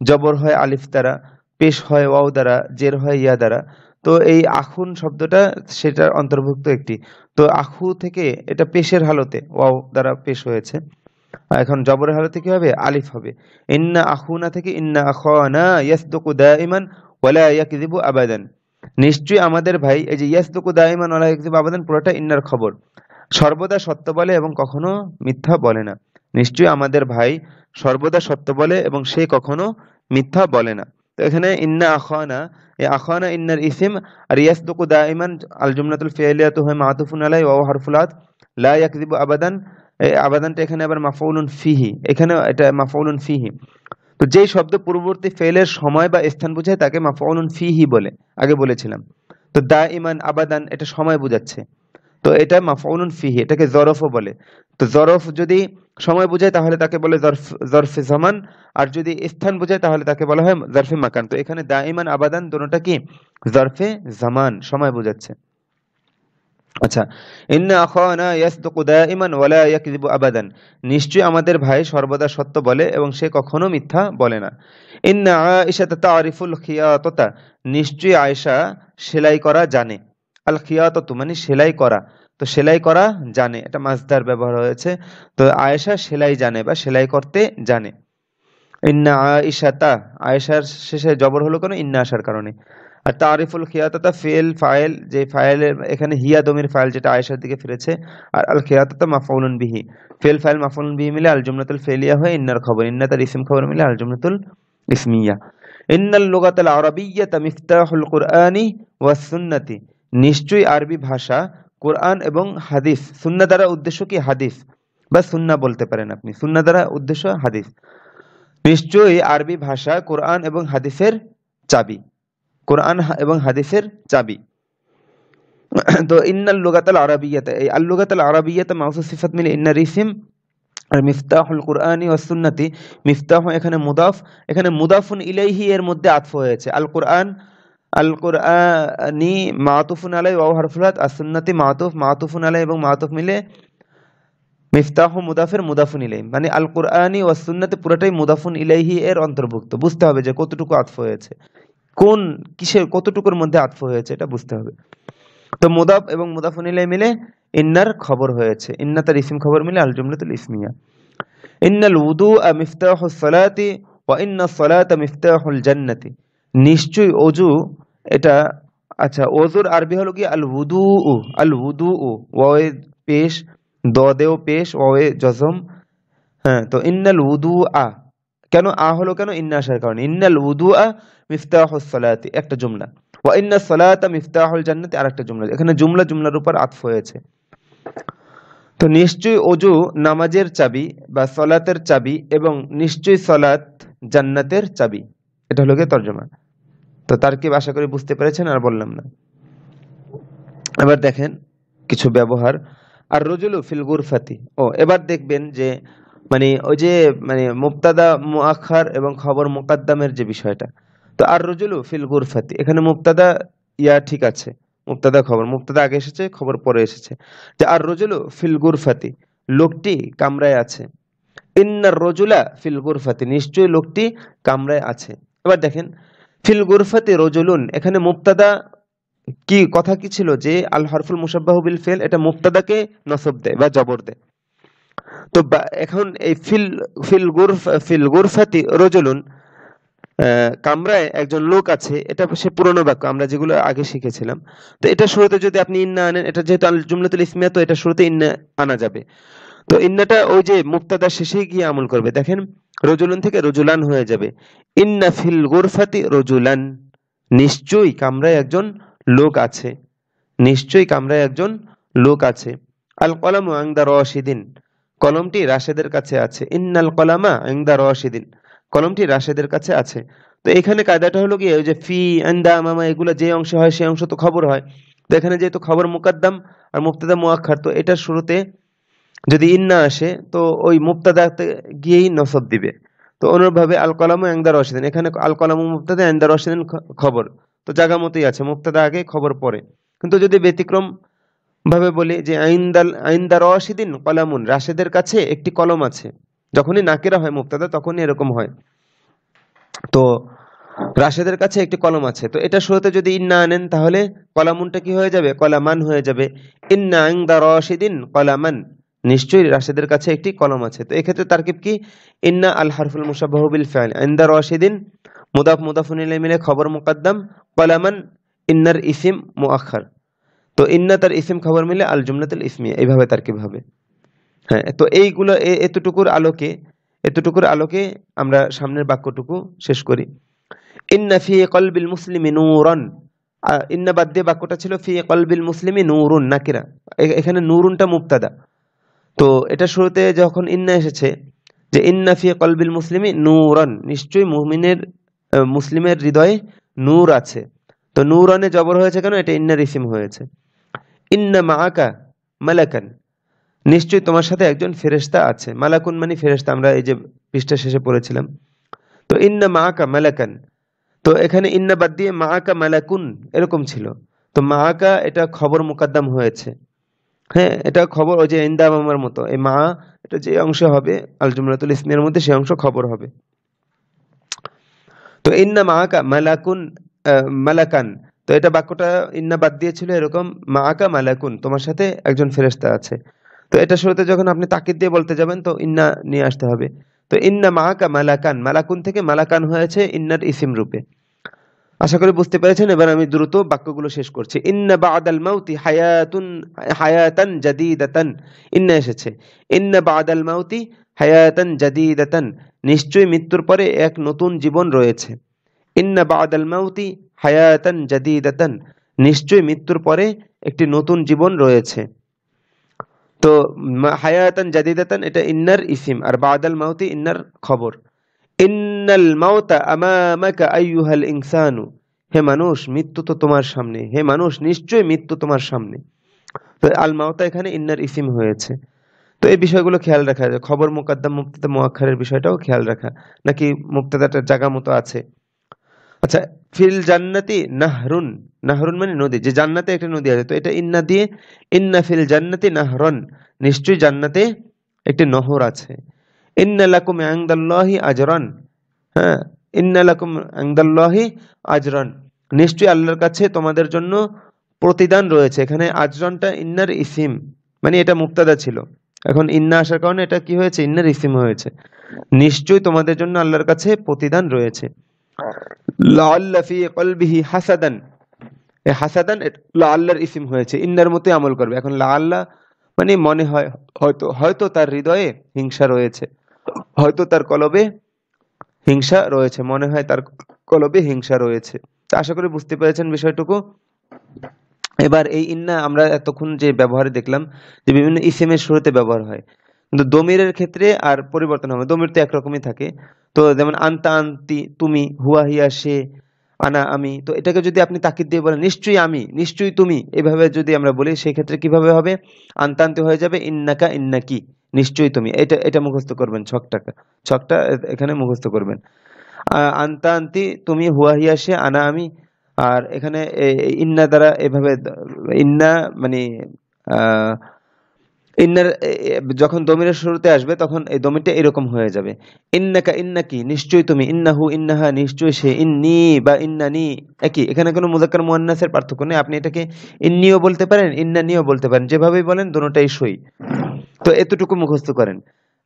জবর হয় আলিফ দ্বারা, পেশ হয় ওয়াও দ্বারা, জের হয় ইয়া দ্বারা। তো এই আখুন শব্দটা সেটার অন্তর্ভুক্ত একটি। তো আখু থেকে এটা পেশের হালতে ওয়াও দ্বারা পেশ হয়েছে, আর এখন জবরের হালতে কি হবে, আলিফ হবে। ইন্না আখুনা থেকে ইন্না আখানা ইয়াসদুকু দাইমান ওয়ালা ইয়াকযিবু আবাদান, নিশ্চয়ই আমাদের ভাই, এই যে ইয়াসদুকু দাইমান ওয়ালা ইয়াকযিবু আবাদান পুরোটা ইন্নার খবর, সর্বদা সত্য বলে এবং কখনো মিথ্যা বলে না। নিশ্চয়ই আমাদের ভাই সর্বদা সত্য বলে এবং সে কখনো মিথ্যা বলে না। তো এখানে ইন্না আখানা, এই আখানা ইন্নার ইসিম, আর ইয়াসদুকু দাইমান আল জুমলাতুল ফি'লিয়াতু হয় মাতুফুন আলাইহি ওয়া হারফুল আত, লা ইয়াকযিবু আবাদান, এই আবাদানটা এখানে আবার মাফউলুন ফিহি, এখানে এটা মাফউলুন ফিহি। তো যেই শব্দ পূর্ববর্তী ফেলের সময় বা স্থান বোঝায় তাকে মাফউলুন ফিহি বলে, আগে বলেছিলাম। তো দাইমান আবাদান এটা সময় বোঝাচ্ছে, তো এটা মাফউলুন ফিহি, এটাকে জরফও বলে। তো জরফ যদি সময় বোঝায় তাহলে তাকে বলে জরফে জামান, আর যদি স্থান বোঝায় তাহলে তাকে বলা হয় জরফে মাকান। তো এখানে দাইমান আবাদান দুটোটা কি জরফে জামান, সময় বোঝাচ্ছে। আচ্ছা, ইন্না আখানা ইয়াসদুকু দাইমান ওয়ালা ইয়াকযিবু আবাদান, নিশ্চয়ই আমাদের ভাই সর্বদা সত্য বলে এবং সে কখনো মিথ্যা বলে না। ইন্না আয়েশা তারিফুল খিয়াতাতা, নিশ্চয়ই আয়েশা সেলাই করা জানে। আল খিয়াতাতু মানে সেলাই করা, তো সেলাই করা জানে, এটা মাসদার ব্যবহার হয়েছে। তো আয়েশা সেলাই জানে বা সেলাই করতে জানে। ইন্না আয়েশাতা, আয়েশার শেষে জবর হলো কেন, ইন্না আসার কারণে। আর তারিফুল খিয়াতাতা ফেল ফাইল, যে ফাইলের এখানে হিয়া দমির ফাইল যেটা আয়েশার দিকে ফিরেছে, আর আল খিয়াতাতা মাফউলুন বিহি, ফেল ফাইল মাফউলুন বিহি মিলে আল জুমলাতুল ফি'লিয়া হয়ে ইন্নার খবর, ইন্না তার ইসিম খবর মিলে আল জুমলাতুল ইসমিয়া। ইন্নাল লুগাতাল আরাবিয়্যাতা মিফতাহুল কুরআনি ওয়াস সুন্নতি, নিশ্চয়ই আরবি ভাষা কোরআন এবং হাদিস, সুন্নাহ দ্বারা উদ্দেশ্য কি হাদিস বা সুন্নাহ বলতে পারেন আপনি, সুন্নাহ দ্বারা উদ্দেশ্য হাদিস। নিশ্চয়ই আরবি ভাষা কোরআন এবং হাদিসের চাবি, কোরআন এবং হাদিসের চাবি। তো ইন্নাল লুগাতাল আরাবিয়াতে, এই আল লুগাতাল আরাবিয়াতে মাউসুফ সিফাত মিলে ইন্নার ইসিম। আর মিফতাহুল কুরআনি ওয়াস সুন্নতি, মিফতাহ এখানে মুদাফ, এখানে মুদাফুন ইলাইহি এর মধ্যে আতফ হয়েছে। আল কুরআন, আল কুরআনি মাতুফুন আলাই ওয়া হারফুল আত, আর সুন্নতি মাতুফ, মাতুফুন আলাই এবং মাতুফ মিলে মিফতাহ মুদাফের মুদাফুন ইলাইহি, মানে আল কুরআনি ওয়াস সুন্নতি পুরোটাই মুদাফুন ইলাইহি এর অন্তর্ভুক্ত। বুঝতে হবে যে কতটুকু আতফ হয়েছে, কোন কিসের কতটুকুর মধ্যে আতফ হয়েছে, এটা বুঝতে হবে। তো মুদাফ এবং মুদাফুন ইলাইহি মিলে ইন্নার খবর হয়েছে, ইন্না তার ইসিম খবর মিলে আল জুমলাতুল ইসমিয়া। ইন্নাল উদুআ মিফতাহুস সালাতি ওয়া ইন্নাস সালাতা মিফতাহুল জান্নাতি, নিশ্চয়ই অজু এটা, আচ্ছা ওযুর আরবি হলো কি আল উদুউ, আল উদুউ, ওয়ায়ে পেশ, দদেও পেশ, ওয়ায়ে জজম। হ্যাঁ, তো ইন্নাল উদুআ, কেন আ হলো, কেন ইন্না আসার কারণে, ইন্নাল উদুআ মিফতাহুস সালাতি একটা জুমলা, ওয়া ইন্নাস সালাতা মিফতাহুল জান্নাতি আরেকটা জুমলা। এখানে জুমলা জুমলার উপর আতফ হয়েছে। তো নিশ্চয়ই অজু নামাজের চাবি বা সলাতের চাবি, এবং নিশ্চয়ই সলাত জান্নাতের চাবি, এটা হলো গিয়ে তর্জমা। তো তারকিব আশা করি বুঝতে পেরেছেন, আর বললাম না। এবার দেখেন কিছু ব্যবহার। আর রজুলু ফিল গুরফাতি, ও এবার দেখবেন যে মানে ওই যে মানে মুবতাদা মুআখার এবং খবর মুকাদ্দামের যে বিষয়টা। তো আর রজুলু ফিল গুরফাতি, এখানে মুবতাদা ইয়া ঠিক আছে, মুবতাদা খবর, মুবতাদা আগে এসেছে, খবর পরে এসেছে। যে আর রজুলু ফিল গুরফাতি, লোকটি কামরায় আছে। ইন্নার রজুলা ফিল গুরফাতি, নিশ্চয়ই লোকটি কামরায় আছে। এবার দেখেন ফিল গুরফাতি রজুলুন, এখানে মুবতাদা কি কথা কি ছিল যে আল হরফুল মুশাব্বাহু বিল ফিল, এটা মুবতাদাকে নসব দেয় বা জবর দেয়। তো এখন এই ফিল গুরফাতি রজুলুন, কামরায় একজন লোক আছে, এটা সে পুরনো বাক্য, আমরা যেগুলো আগে শিখেছিলাম। তো এটা শুরুতে যদি আপনি ইন্না আনেন, এটা যেহেতু আল জুমলাতুল ইসমিয়া, তো এটা শুরুতে ইন্না আনা যাবে। তো ইন্নাটা ওই যে মুবতাদার শেষে গিয়ে আমল করবে। দেখেন রজুলান থেকে রজুলান হয়ে যাবে। ইন্না ফিল গুরফাতি রজুলান, নিশ্চয়ই কামরায় একজন লোক আছে, নিশ্চয়ই কামরায় একজন লোক আছে। আল কলামু ইনদা রাশিদিন, কলমটি রাশেদের কাছে আছে। ইন্নাল কলামা ইনদা রাশিদিন, কলমটি রাশেদের কাছে আছে। তো এখানে কায়দাটা হলো কি, ওই যে ফি, ইনদা, মামা এগুলো যে অংশ হয় সেই অংশ তো খবর হয়। তো এখানে যেহেতু খবর মুকাদ্দাম আর মুবতাদা মুআখার, তো এটার শুরুতে যদি ইন্না আসে তো ওই মুবতাদাতে গিয়েই নসব দিবে। তো অনুরূপভাবে আল কলামু ইনদা রাশিদিন, এখানে আল কলামু মুবতাদা, ইনদা রাশিদিন খবর, তো জায়গা মতোই আছে, মুবতাদা আগে খবর পরে। কিন্তু যদি ব্যতিক্রম ভাবে বলি যে আইন্দা রাশিদিন কলামুন, রাশেদের কাছে একটি কলম আছে, যখনই নাকিরা হয় মুবতাদা তখনই এরকম হয়। তো রাশেদের কাছে একটি কলম আছে, তো এটা শুরুতে যদি ইন্না আনেন তাহলে কলামুনটা কি হয়ে যাবে, কলামান হয়ে যাবে। ইন্না ইনদা রাশিদিন কলামান, নিশ্চয়ই রাশেদের কাছে একটি কলম আছে। তো এক্ষেত্রে তারকিব কি, ইন্না আল হারফুল মুশাব্বাহু বিল ফাইল, ইনদা রাশিদিন মুদাফ মুদাফুন ইলাইহি মিলে খবর মুকাদ্দাম, কলামান ইন্নার ইসিম মুআখার। তো ইন্না তার ইসিম খবর মিলে আল জুমলাতুল ইসমিয়া, এইভাবে তারকিব হবে। হ্যাঁ, তো এইগুলো এতটুকুর আলোকে আমরা সামনের বাক্যটুকু শেষ করি। ইন্না ফি কলবিল মুসলিমি নূরান, ইন্না বাদ দিয়ে বাক্যটা ছিল ফি কলবিল মুসলিমি নূরুন নাকিরা, এখানে নূরুনটা মুবতাদা। তো এটা শুরুতে যখন ইন্না এসেছে যে ইন্না ফি কলবিল মুসলিমি নূরান, নিশ্চয়ই মুসলিমের হৃদয়ে নূর আছে। তো নূরানে জবর হয়েছে কেন, এটা ইন্নার ইসিম হয়েছে। ইন্না মাআকা মালাকান, নিশ্চয়ই তোমার সাথে একজন ফেরেশতা আছে। মালাকুন মানে ফেরেশতা, আমরা এই যে পৃষ্ঠা শেষে পড়েছিলাম। তো ইন্না মাআকা মালাকান, তো এখানে ইন্না বাদ দিয়ে মাআকা মালাকুন এরকম ছিল। তো মাআকা এটা খবর মুকাদ্দাম হয়েছে। হ্যাঁ, এটা খবর, ওই যে ইন্দা মামার মতো, এই মা এটা যে অংশ হবে আল জুমলাতুল ইসমিয়ার মধ্যে সেই অংশ খবর হবে। তো ইন্না মাআকা মালাকুন, মালাকান, তো এটা বাক্যটা ইন্না বাদ দিয়েছিল এরকম, মাআকা মালাকুন, তোমার সাথে একজন ফেরেশতা আছে। তো এটা শুরুতে যখন আপনি তাকিদ দিয়ে বলতে যাবেন তো ইন্না নিয়ে আসতে হবে। তো ইন্না মাআকা মালাকান, মালাকুন থেকে মালাকান হয়েছে ইন্নার ইসিম রূপে। আশা করি বুঝতে পেরেছেন। এবার আমি দ্রুত বাক্যগুলো শেষ করছি। ইন্না বাদাল মাউতি হায়াতান জাদিদাতান, ইন্না এসেছে। ইন্না বাদাল মাউতি হায়াতান জাদিদাতান, নিশ্চয়ই মৃত্যুর পরে এক নতুন জীবন রয়েছে। ইন্না বাদাল মাউতি হায়াতান জাদিদাতান, নিশ্চয়ই মৃত্যুর পরে একটি নতুন জীবন রয়েছে। তো হায়াতান জাদিদাতান এটা ইন্নার ইসিম, আর বাদাল মাউতি ইন্নার খবর। ইন্ন ইন্নাল মাউতা আমামাকা আইয়ুহাল ইনসানু, হে মানুষ মৃত্যু তো তোমার সামনে, হে মানুষ নিশ্চয়ই মৃত্যু তোমার সামনে। তো আল মাউতা এখানে ইন্নার ইসিম হয়েছে। তো এই বিষয়গুলো খেয়াল রাখা যায়, খবর মুকাদ্দাম মুবতাদা মুআক্খারের বিষয়টাও খেয়াল রাখা, নাকি মুবতাদাটা জায়গা মতো আছে। আচ্ছা, ফিল জান্নাতি নাহরুন, নাহরুন মানে নদী, যে জান্নাতে একটা নদী আছে, তো এটা ইন্না দিয়ে, ইন্না ফিল জান্নাতি নাহরন, নিশ্চয়ই জান্নাতে একটি নহর আছে। ইন্না লাকুম ইনদাল্লাহি আজরান, হ্যাঁ, ইন্না লাকুম ইনদাল্লাহি আজরান, নিশ্চয়ই আল্লাহর কাছে তোমাদের জন্য প্রতিদান রয়েছে। এখানে আজরানটা ইন্নার ইসিম, মানে এটা মুবতাদা ছিল, এখন ইন্না আসার কারণে এটা কি হয়েছে, ইন্নার ইসিম হয়েছে। নিশ্চয়ই তোমাদের জন্য আল্লাহর কাছে প্রতিদান রয়েছে। লাআল্লা ফি কলবিহি হাসাদান, এই হাসাদান লাআল্লার ইসিম হয়েছে, ইন্নার মতোই আমল করবে। এখন লাআল্লা মানে মনে হয়, হয়তো, হয়তো তার হৃদয়ে হিংসা রয়েছে, হয়তো তার কলবে হিংসা রয়েছে, মনে হয় তার কলবে হিংসা রয়েছে। তো আশা করি বুঝতে পেরেছেন বিষয়টুকু। এবার এই ইন্না আমরা এতক্ষণ যে ব্যবহারে দেখলাম যে বিভিন্ন ইসিমের শুরুতে ব্যবহার হয়, কিন্তু দমিরের ক্ষেত্রে আর পরিবর্তন হবে, দমির তো একরকমই থাকে। তো যেমন আনতা আনতি তুমি, হুয়া হিয়া সে, আনা আমি, তো এটাকে যদি আপনি তাকিদ দিয়ে বলেন নিশ্চয়ই আমি, নিশ্চয়ই তুমি, এভাবে যদি আমরা বলি সেই ক্ষেত্রে কিভাবে হবে, আনতা আনতি হয়ে যাবে ইন্নাকা ইন্নাকি, নিশ্চয়ই তুমি, এটা এটা মুখস্থ করবেন, ছকটা এখানে মুখস্থ করবেন। আনতা আনতি তুমি, হুয়া হিয়া সে, আনা আমি। আর এখানে ইন্না দ্বারা এভাবে ইন্না মানে আহ ইন্নার যখন দমিরের শুরুতে আসবে তখন এই দমিরটা এরকম হয়ে যাবে, ইন্নাকা ইন্নাকি, নিশ্চয়ই তুমি, ইন্নাহু ইন্নাহা, নিশ্চয়ই সে, ইন্নি বা ইন্নানি একই, এখানে কোনো মুযাক্কার মুআন্নাসের পার্থক্য নেই। আপনি এটাকে ইন্নিও বলতে পারেন, ইন্নানিও বলতে পারেন, যেভাবেই বলেন দুটোটাই সই। তো এতটুকু মুখস্থ করেন।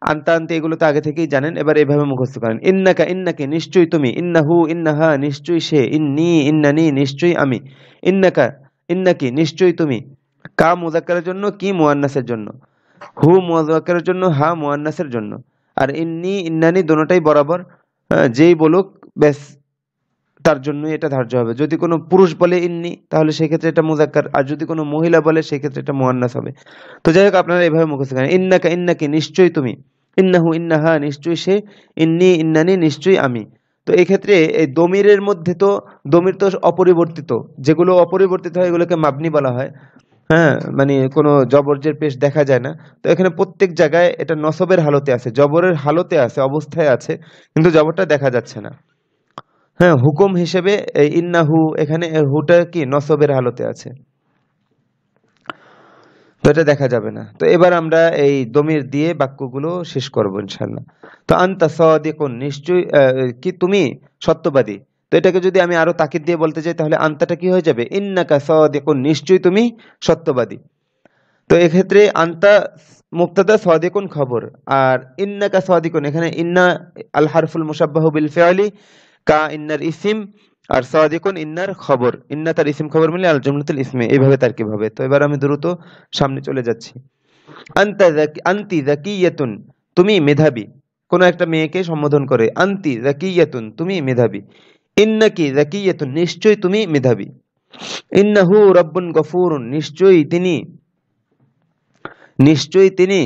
আনতা আনতি এগুলো তো আগে থেকেই জানেন, এবার এভাবে মুখস্থ করেন। ইন্নাকা ইন্নাকি, নিশ্চয়ই তুমি, ইন্নাহু ইন্নাহা, নিশ্চয়ই সে, ইন্নি ইন্নানি, নিশ্চয়ই আমি, ইন্নাকা ইন্নাকি, নিশ্চয়ই তুমি। কা মুযাক্কারের জন্য, কি মুআন্নাসের জন্য, হু মুযাক্কারের জন্য, হা মুআন্নাসের জন্য। আর ইন্নি ইন্নানি দোনোটাই বরাবর, যেই বলুক ব্যাস তার জন্যই এটা ধার্য হবে। যদি কোনো পুরুষ বলে ইন্নি, তাহলে সেক্ষেত্রে এটা মুযাক্কার, আর যদি কোনো মহিলা বলে সেক্ষেত্রে এটা মুআন্নাস হবে। তো যাই হোক, আপনারা এভাবে মুখস্থ করেন, ইন্নাকা ইন্নাকি, নিশ্চয়ই তুমি, ইন্নাহু ইন্নাহা, নিশ্চয়ই সে, ইন্নি ইন্নানি, নিশ্চয়ই আমি। তো এই ক্ষেত্রে এই দমিরের মধ্যে তো, দমির তো অপরিবর্তিত, যেগুলো অপরিবর্তিত হয় এগুলোকে মাবনি বলা হয়। হ্যাঁ, মানে কোনো জবরজের পেশ দেখা যায় না। তো এখানে প্রত্যেক জায়গায় এটা নসবের হালতে আছে, জবরের হালতে আছে, অবস্থায় আছে, কিন্তু জবরটা দেখা যাচ্ছে না। হ্যাঁ, হুকুম হিসেবে এই ইন্নাহু, এখানে হুটা কি নসবের হালতে আছে, তো এটা দেখা যাবে না। তো এবার আমরা এই দমির দিয়ে বাক্যগুলো শেষ করব ইনশাআল্লাহ। তো আনতা সাদিকুন, নিশ্চয়ই কি তুমি সত্যবাদী। তো এটাকে যদি আমি আরো তাকিদ দিয়ে বলতে চাই তাহলে আনতাটা কি হয়ে যাবে, ইন্নাকা সাদিকুন, নিশ্চয়ই তুমি সত্যবাদী। তো এক্ষেত্রে আনতা মুবতাদা, সাদিকুন খবর, আর ইন্নাকা সাদিকুন, এখানে ইন্না আল হারফুল মুশাব্বাহু বিল ফিআলি, কা ইন্নার ইসিম, আর সাদিকুন ইন্নার খবর, ইন্না তার ইসিম খবর মিলে আল জুমলাতুল ইসমে, এইভাবে তারকিব হবে। তো এবার আমি দ্রুত সামনে চলে যাচ্ছি। আনতি যাকিয়াতুন, তুমি মেধাবী, কোন একটা মেয়েকে সম্বোধন করে, আনতি যাকিয়াতুন, তুমি মেধাবী। ইন্নাকি যাকিয়াতুন, নিশ্চয়ই তুমি মেধাবী। ইন্নাহু রাব্বুন গফুরুন, নিশ্চয়ই তিনি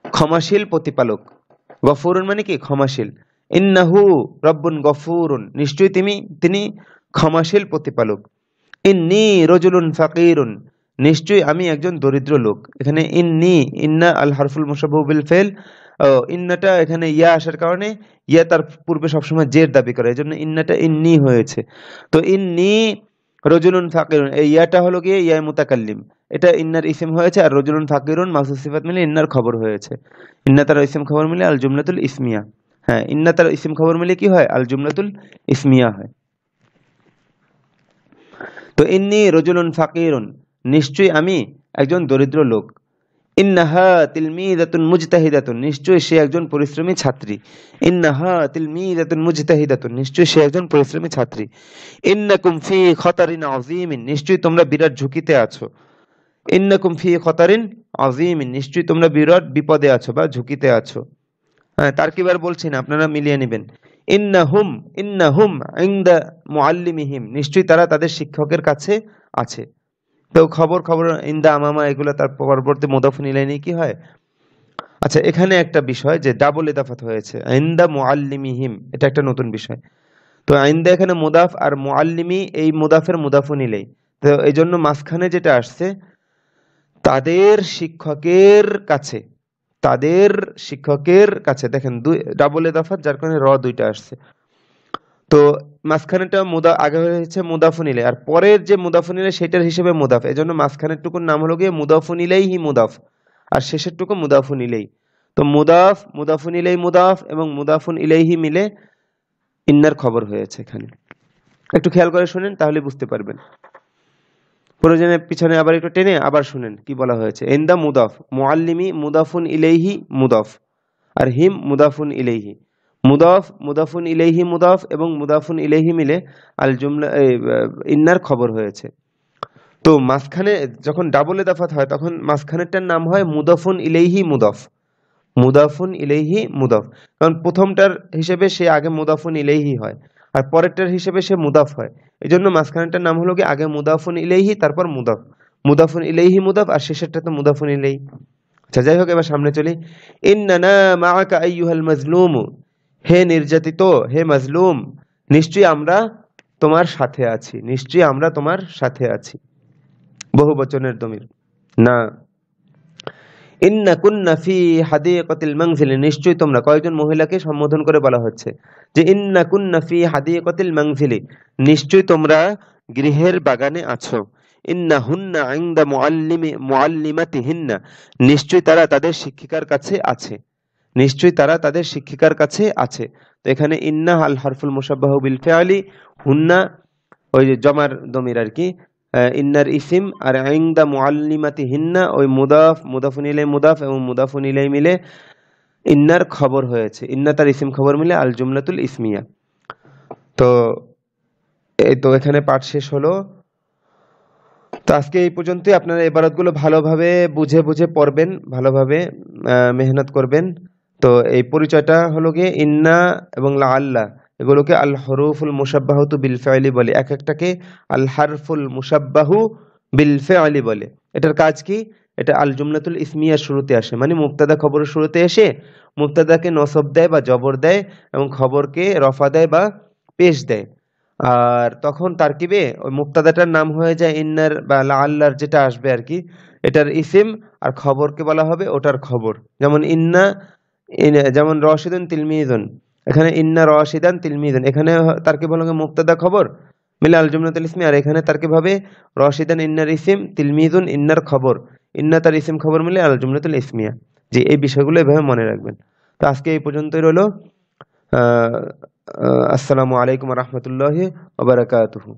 ক্ষমাশীল প্রতিপালক। গফুরুন মানে কি, ক্ষমাশীল। ইন্নাহু রব্বুন গফুরুন, নিশ্চয়ই তিনি ক্ষমাশীল প্রতিপালক। ইন্নী রজুলুন ফাকিরুন, নিশ্চয়ই আমি একজন দরিদ্র লোক। এখানে ইন্না আল হারফুল মুশাব্বাহু বিল ফেল, ইন্নাটা এখানে ইয়া আসার কারণে, ইয়া তার পূর্বে সবসময় জের দাবি করে, এজন্য ইন্নাটা ইন্নি হয়েছে। তো ইন্নী রজুলুন ফাকিরুন, এই ইয়াটা হলো গিয়ে ইয়া মুতাকাল্লিম, এটা ইন্নার ইসিম হয়েছে, আর রজুলুন ফাকিরুন মাউসুফ সিফাত মিলে ইন্নার খবর হয়েছে। ইন্না তার ইসিম খবর মিলে আল জুমলাতুল ইসমিয়া, হ্যাঁ, ইন্না তার ইসিম খবর মিলে কি হয়, আল জুমলাতুল ইসমিয়া হয়। তো ইন্নী রজুলুন ফাকিরুন, নিশ্চয়ই আমি একজন দরিদ্র লোক। ইন্নাহা তিলমিদাতুন মুজতাহিদাতুন, নিশ্চয়ই সে একজন পরিশ্রমী ছাত্রী। ইন্নাহা তিলমিদাতুন মুজতাহিদাতুন, নিশ্চয়ই সে একজন পরিশ্রমী ছাত্রী। ইন্নাকুম ফি খতারিন আযীমিন, নিশ্চয়ই তোমরা বিরাট ঝুঁকিতে আছো। ইন্নাকুম ফি খতারিন আযীমিন, নিশ্চয়ই তোমরা বিরাট বিপদে আছো বা ঝুঁকিতে আছো। হ্যাঁ, তারকিব আর বলছি না, আপনারা মিলিয়ে নেবেন। ইন্নাহুম ইন্নাহুম ইনদা মুআল্লিমিহিম, নিশ্চয়ই তারা তাদের শিক্ষকের কাছে আছে। তো খবর ইন্দা আমামা এগুলো তার পরবর্তী মুদাফুন ইলাইহি কি হয়, আচ্ছা, এখানে একটা বিষয় যে ডাবল ইদাফাত হয়েছে, ইনদা মুআল্লিমিহিম, এটা একটা নতুন বিষয়। তো আইন্দা এখানে মুদাফ, আর মুআল্লিমি এই মুদাফের মুদাফুন ইলাই। তো এই জন্য মাঝখানে যেটা আসছে তাদের শিক্ষকের কাছে, তাদের শিক্ষকের কাছে, দেখেন দুই ডাবল ইদাফাত, যার কারণে দুইটা আসছে। তো মাঝখানেটা আগে হয়েছে মুদাফুন ইলাই, আর পরের যে মুদাফুন ইলাই সেটার হিসেবে মুদাফ, এজন্য মাঝখানের টুকুর নাম হলো গিয়ে মুদাফুন ইলাইহি মুদাফ, আর শেষের টুকু মুদাফুন ইলাই। তো মুদাফ, মুদাফুন ইলাই, মুদাফ এবং মুদাফুন ইলাইহি মিলে ইন্নার খবর হয়েছে এখানে। একটু খেয়াল করে শুনেন, তাহলে বুঝতে পারবেন। প্রয়োজনে পিছনে আবার একটু টেনে আবার শুনেন কি বলা হয়েছে। ইন্দা মুদাফ, মুআল্লিমি মুদাফুন ইলাইহি মুদাফ, আর হিম মুদাফুন ইলাইহি। মুদাফ, মুদাফুন ইলাইহি মুদাফ এবং মুদাফুন ইলাইহি মিলে আল জুমলা ইন্নার খবর হয়েছে। তো মাঝখানে যখন ডাবল ইদাফাত হয় তখন মাঝখানেরটার নাম হয় মুদাফুন ইলাইহি মুদাফ, মুদাফুন ইলাইহি মুদাফ। কারণ প্রথমটার হিসেবে সে আগে মুদাফুন ইলাইহি হয়, আর পরেরটার হিসেবে সে মুদাফ হয়। এই জন্য মাঝখানেরটার নাম হলো কি আগে মুদাফুন ইলাইহি, তারপর মুদাফ, মুদাফুন ইলাইহি মুদাফ, আর শেষেরটা তো মুদাফুন ইলাইহি। আচ্ছা, যাই হোক, এবার সামনে চলি। ইন্নানা মাআকা আইয়ুহাল মাজলুম, হে নির্যাতিত, হে মাজলুম, নিশ্চয়ই আমরা তোমার সাথে আছি, নিশ্চয়ই আমরা তোমার সাথে আছি। বহু বচনের দমির না। ইন্না কুন্না ফি হাদিকাতিল মানজিলি, নিশ্চয়ই তোমরা, কয়েকজন মহিলাকে সম্বোধন করে বলা হচ্ছে যে ইন্না কুন্না ফি হাদিকাতিল মানজিলি, নিশ্চয়ই তোমরা গৃহের বাগানে আছো। ইন্না হুন্না ইনদা মুআল্লিমাতিহিন্না, নিশ্চয়ই তারা তাদের শিক্ষিকার কাছে আছে, নিশ্চয়ই তারা তাদের শিক্ষিকার কাছে আছে। তো এখানে ইন্না আল হারফুল মুশাব্বাহু বিল ফিআলি, হুন্না ওই যে জমার দমির আর কি, ইন্নার ইসিম, আর ইনদা মুআল্লিমাতিহিন্না ওই মুদাফ, মুদাফুন ইলাই মুদাফ এবং মুদাফুন ইলাই মিলে ইন্নার খবর হয়েছে। ইন্না তার ইসিম খবর মিলে আল জুমলাতুল ইসমিয়া। তো এই তো এখানে পাঠ শেষ হলো। তো আজকে এই পর্যন্তই। আপনারা ইবারতগুলো ভালোভাবে বুঝে বুঝে পড়বেন, ভালোভাবে মেহনত করবেন। তো এই পরিচয়টা হলো গিয়ে ইন্না এবং লাআল্লা, এগুলোকে আল হরুফুল মুশাব্বাহুতু বিল ফিআলি বলে, এক একটাকে আল হারফুল মুশাব্বাহু বিল ফিআলি বলে। এটার কাজ কি? এটা আল জুমলাতুল ইসমিয়ার শুরুতে আসে, মানে মুবতাদা খবরের শুরুতে এসে মুবতাদাকে নসব দেয় বা জবর দেয় এবং খবরকে রফা দেয় বা পেশ দেয়। আর তখন তারকিবে ওই মুবতাদাটার নাম হয়ে যায় ইন্নার বা লাআল্লার যেটা আসবে আর কি, এটার ইসিম, আর খবরকে বলা হবে ওটার খবর। যেমন ইন্না, যেমন রশিদুন তিলমিজুন, এখানে ইন্না রশিদান তিলমিজুন, এখানে তারকিব হলো মুবতাদা খবর মিলে আল জুমলাতুল ইসমি, আর এখানে তারকিব হবে রশিদান ইন্নার ইসিম, তিলমিজুন ইন্নার খবর, ইন্না তার ইসিম খবর মিলে আল জুমলাতুল ইসমিয়া। যে এই বিষয়গুলো এভাবে মনে রাখবেন। তো আজকে এই পর্যন্তই রইলো। আসসালামু আলাইকুম ওয়া রাহমাতুল্লাহি ওয়া বারাকাতুহু।